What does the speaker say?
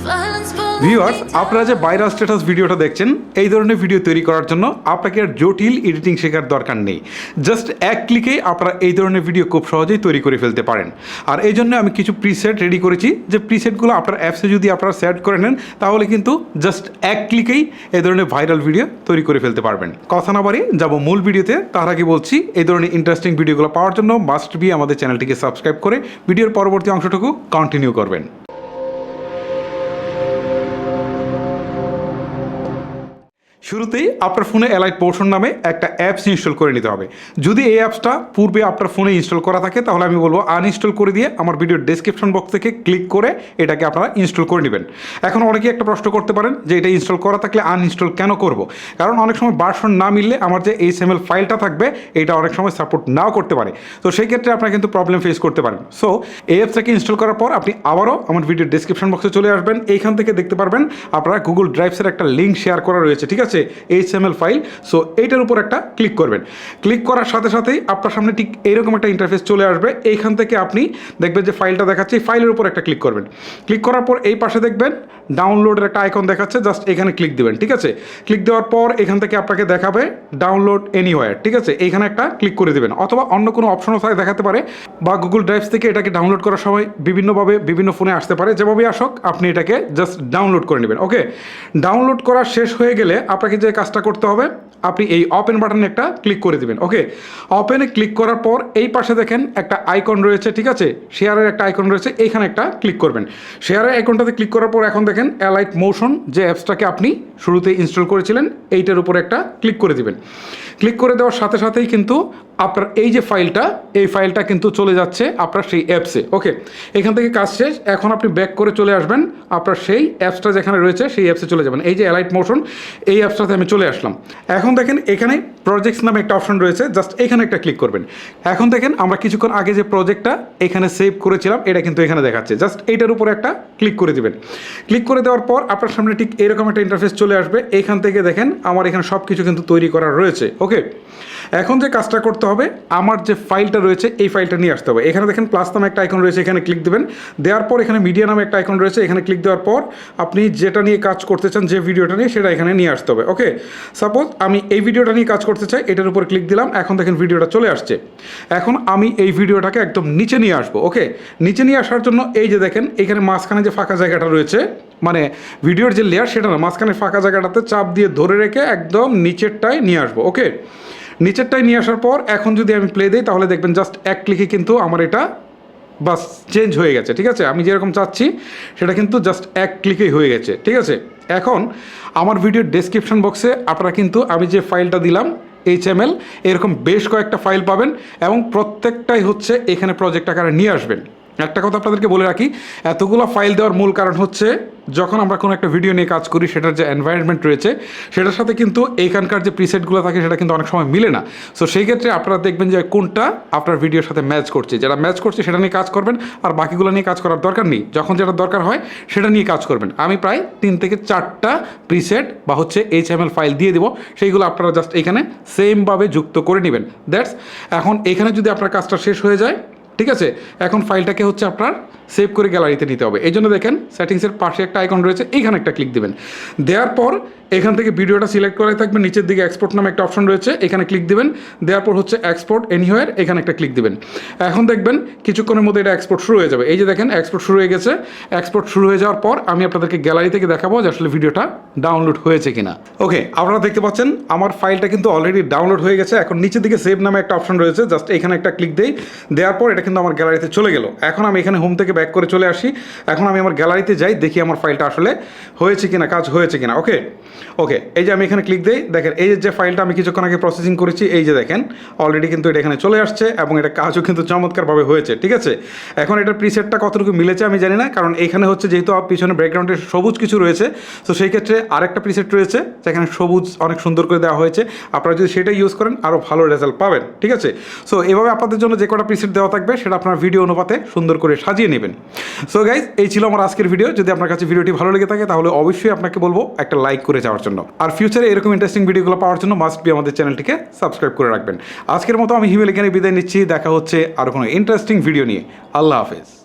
Viewers, আপনারা যে viral status ভিডিওটা দেখছেন, এই ধরনের ভিডিও তৈরি করার জন্য আপনাকে আর জটিল এডিটিং শেখার দরকার নেই। জাস্ট এক ক্লিকেই আপনারা এই ধরনের ভিডিও খুব সহজেই তৈরি করে ফেলতে পারেন। আর এই জন্য আমি কিছু প্রিসেট রেডি করেছি, যে প্রিসেটগুলো আপনার অ্যাপসে যদি আপনারা সেট করে নেন, তাহলে কিন্তু জাস্ট এক ক্লিকেই এই ধরনের ভাইরাল ভিডিও তৈরি করে ফেলতে পারবেন। কথা না বাড়িয়ে যাব মূল ভিডিওতে। তার আগে বলছি, এই ধরনের ইন্টারেস্টিং ভিডিওগুলো পাওয়ার জন্য মাস্ট বি আমাদের চ্যানেলটিকে সাবস্ক্রাইব করে ভিডিওর পরবর্তী অংশটুকু কন্টিনিউ করবেন। শুরুতেই আপনার ফোনে এলাইট পোর্শন নামে একটা অ্যাপস ইনস্টল করে নিতে হবে। যদি এই অ্যাপসটা পূর্বে আপনার ফোনে ইনস্টল করা থাকে, তাহলে আমি বলবো আনইনস্টল করে দিয়ে আমার ভিডিওর ডেসক্রিপশন বক্স থেকে ক্লিক করে এটাকে আপনারা ইনস্টল করে নেবেন। এখন অনেকেই একটা প্রশ্ন করতে পারেন যে এটা ইনস্টল করা থাকলে আনইনস্টল কেন করব? কারণ অনেক সময় ভার্সন না মিললে আমার যে HTML ফাইলটা থাকবে এটা অনেক সময় সাপোর্ট নাও করতে পারে। তো সেই ক্ষেত্রে আপনারা কিন্তু প্রবলেম ফেস করতে পারেন। সো এই অ্যাপসটাকে ইনস্টল করার পর আপনি আবারও আমার ভিডিওর ডেসক্রিপশন বক্সে চলে আসবেন। এইখান থেকে দেখতে পারবেন আপনারা গুগল ড্রাইভসের একটা লিঙ্ক শেয়ার করা রয়েছে, ঠিক আছে, HTML ফাইল। সো এইটার উপর একটা ক্লিক করবেন। ক্লিক করার সাথে সাথেই আপনার সামনে ঠিক এইরকম একটা ইন্টারফেস চলে আসবে। এইখান থেকে আপনি দেখবেন যে ফাইলটা দেখাচ্ছে, ফাইলের উপর একটা ক্লিক করবেন। ক্লিক করার পর এই পাশে দেখবেন ডাউনলোডের একটা আইকন দেখাচ্ছে, জাস্ট এখানে ক্লিক দেবেন, ঠিক আছে। ক্লিক দেওয়ার পর এখান থেকে আপনাকে দেখাবে ডাউনলোড এনিওয়্যার, ঠিক আছে, এইখানে একটা ক্লিক করে দেবেন। অথবা অন্য কোনো অপশনও দেখাতে পারে, বা গুগল ড্রাইভস থেকে এটাকে ডাউনলোড করার সময় বিভিন্নভাবে বিভিন্ন ফোনে আসতে পারে। যেভাবেই আসুক আপনি এটাকে জাস্ট ডাউনলোড করে নেবেন। ওকে, ডাউনলোড করা শেষ হয়ে গেলে আপনাকে যে কাজটা করতে হবে, আপনি এই ওপেন বাটনে একটা ক্লিক করে দিবেন। ওকে, ওপেনে ক্লিক করার পর এই পাশে দেখেন একটা আইকন রয়েছে, ঠিক আছে, শেয়ারের একটা আইকন রয়েছে, এইখানে একটা ক্লিক করবেন। শেয়ারের আইকনটাতে ক্লিক করার পর এখন দেখেন এলাইট মোশন যে অ্যাপসটাকে আপনি শুরুতে ইনস্টল করেছিলেন, এইটার উপর একটা ক্লিক করে দিবেন। ক্লিক করে দেওয়ার সাথে সাথেই কিন্তু আপনার এই যে ফাইলটা, এই ফাইলটা কিন্তু চলে যাচ্ছে আপনার সেই অ্যাপসে। ওকে, এখান থেকে কাজ শেষ। এখন আপনি ব্যাক করে চলে আসবেন আপনার সেই অ্যাপসটা যেখানে রয়েছে সেই অ্যাপসে চলে যাবেন। এই যে এলাইট মোশন, এই অ্যাপসটাতে আমি চলে আসলাম। এখন দেখেন এখানে প্রজেক্টস নামে একটা অপশন রয়েছে, জাস্ট এখানে একটা ক্লিক করবেন। এখন দেখেন আমরা কিছুক্ষণ আগে যে প্রজেক্টটা এখানে সেভ করেছিলাম, এটা কিন্তু এখানে দেখাচ্ছে। জাস্ট এইটার উপরে একটা ক্লিক করে দিবেন। ক্লিক করে দেওয়ার পর আপনার সামনে ঠিক এরকম একটা ইন্টারফেস চলে আসবে। এইখান থেকে দেখেন আমার এখানে সব কিছু কিন্তু তৈরি করা রয়েছে। ওকে, এখন যে কাজটা করতে হবে, আমার যে ফাইলটা রয়েছে এই ফাইলটা নিয়ে আসতে হবে। এখানে দেখেন প্লাস নামে একটা আইকন রয়েছে, এখানে ক্লিক দেবেন। দেওয়ার পর এখানে মিডিয়া নামে একটা আইকন রয়েছে, এখানে ক্লিক দেওয়ার পর আপনি যেটা নিয়ে কাজ করতে চান, যে ভিডিওটা নিয়ে, সেটা এখানে নিয়ে আসতে হবে। ওকে, সাপোজ আমি এই ভিডিওটা নিয়ে কাজ করতে চাই, এটার উপর ক্লিক দিলাম। এখন দেখেন ভিডিওটা চলে আসছে। এখন আমি এই ভিডিওটাকে একদম নিচে নিয়ে আসবো। ওকে, নিচে নিয়ে আসার জন্য এই যে দেখেন এখানে মাঝখানে যে ফাঁকা জায়গাটা রয়েছে, মানে ভিডিওর যে লেয়ার সেটা না, মাঝখানে ফাঁকা জায়গাটাতে চাপ দিয়ে ধরে রেখে একদম নিচেরটায় নিয়ে আসবো। ওকে, নিচেরটায় নিয়ে আসার পর এখন যদি আমি প্লে দিই, তাহলে দেখবেন জাস্ট এক ক্লিকে কিন্তু আমার এটা বাস চেঞ্জ হয়ে গেছে, ঠিক আছে। আমি যেরকম চাচ্ছি সেটা কিন্তু জাস্ট এক ক্লিকেই হয়ে গেছে, ঠিক আছে। এখন আমার ভিডিওর ডেসক্রিপশন বক্সে আপনারা কিন্তু আমি যে ফাইলটা দিলাম HTML, এরকম বেশ কয়েকটা ফাইল পাবেন, এবং প্রত্যেকটাই হচ্ছে এখানে প্রজেক্ট আকারে নিয়ে আসবেন। একটা কথা আপনাদেরকে বলে রাখি, এতগুলো ফাইল দেওয়ার মূল কারণ হচ্ছে যখন আমরা কোনো একটা ভিডিও নিয়ে কাজ করি, সেটার যে এনভায়রনমেন্ট রয়েছে সেটার সাথে কিন্তু এইখানকার যে প্রিসেটগুলো থাকে সেটা কিন্তু অনেক সময় মিলে না। সো সেই ক্ষেত্রে আপনারা দেখবেন যে কোনটা আপনার ভিডিওর সাথে ম্যাচ করছে, যেটা ম্যাচ করছে সেটা নিয়ে কাজ করবেন, আর বাকিগুলো নিয়ে কাজ করার দরকার নেই। যখন যেটা দরকার হয় সেটা নিয়ে কাজ করবেন। আমি প্রায় 3 থেকে 4টা প্রিসেট বা হচ্ছে HTML ফাইল দিয়ে দেবো, সেইগুলো আপনারা জাস্ট এখানে সেমভাবে যুক্ত করে নেবেন। দ্যাটস, এখন এখানে যদি আপনার কাজটা শেষ হয়ে যায়, ঠিক আছে, এখন ফাইলটাকে হচ্ছে আপনার সেভ করে গ্যালারিতে নিতে হবে। এই জন্য দেখেন সেটিংসের পাশে একটা আইকন রয়েছে, এইখানে একটা ক্লিক দেবেন। দেওয়ার পর এখান থেকে ভিডিওটা সিলেক্ট করাই থাকবে, নিচের দিকে এক্সপোর্ট নামে একটা অপশন রয়েছে, এখানে ক্লিক দেবেন। দেওয়ার পর হচ্ছে এক্সপোর্ট এনিওয়্যার, এখানে একটা ক্লিক দেবেন। এখন দেখবেন কিছুক্ষণের মধ্যে এটা এক্সপোর্ট শুরু হয়ে যাবে। এই যে দেখেন এক্সপোর্ট শুরু হয়ে গেছে। এক্সপোর্ট শুরু হয়ে যাওয়ার পর আমি আপনাদেরকে গ্যালারি থেকে দেখাবো যে আসলে ভিডিওটা ডাউনলোড হয়েছে কিনা। ওকে, আপনারা দেখতে পাচ্ছেন আমার ফাইলটা কিন্তু অলরেডি ডাউনলোড হয়ে গেছে। এখন নিচের দিকে সেভ নামে একটা অপশন রয়েছে, জাস্ট এখানে একটা ক্লিক দেই। দেওয়ার পর এটা কিন্তু আমার গ্যালারিতে চলে গেল। এখন আমি এখানে হোম থেকে ব্যাক করে চলে আসি। এখন আমি আমার গ্যালারিতে যাই, দেখি আমার ফাইলটা আসলে হয়েছে কিনা, কাজ হয়েছে কিনা। ওকে ওকে, এই যে আমি এখানে ক্লিক দিই, দেখেন এই যে ফাইলটা আমি কিছুক্ষণ আগে প্রসেসিং করেছি, এই যে দেখেন অলরেডি কিন্তু এটা এখানে চলে আসছে, এবং এটা কাজও কিন্তু চমৎকারভাবে হয়েছে, ঠিক আছে। এখন এটার প্রিসেটটা কতটুকু মিলেছে আমি জানি না, কারণ এখানে হচ্ছে যেহেতু পিছনে ব্যাকগ্রাউন্ডে সবুজ কিছু রয়েছে, তো সেই ক্ষেত্রে আরেকটা প্রিসেট রয়েছে যেখানে সবুজ অনেক সুন্দর করে দেওয়া হয়েছে। আপনারা যদি সেটা ইউজ করেন আরও ভালো রেজাল্ট পাবেন, ঠিক আছে। সো এভাবে আপনাদের জন্য যে কটা প্রিসেট দেওয়া থাকবে সেটা আপনার ভিডিও অনুপাতে সুন্দর করে সাজিয়ে নেবেন। সো গাইজ, এই ছিল আমার আজকের ভিডিও। যদি আপনার কাছে ভিডিওটি ভালো লেগে থাকে তাহলে অবশ্যই আপনাকে বলবো একটা লাইক করে যাওয়ার জন্য, আর ফিউচারে এরকম ইন্টারেস্টিং ভিডিওগুলো পাওয়ার জন্য মাস্ট বি আমাদের চ্যানেলটিকে সাবস্ক্রাইব করে রাখবেন। আজকের মতো আমি হিমেল এখানে বিদায় নিচ্ছি। দেখা হচ্ছে আরও কোনো ইন্টারেস্টিং ভিডিও নিয়ে। আল্লাহ হাফেজ।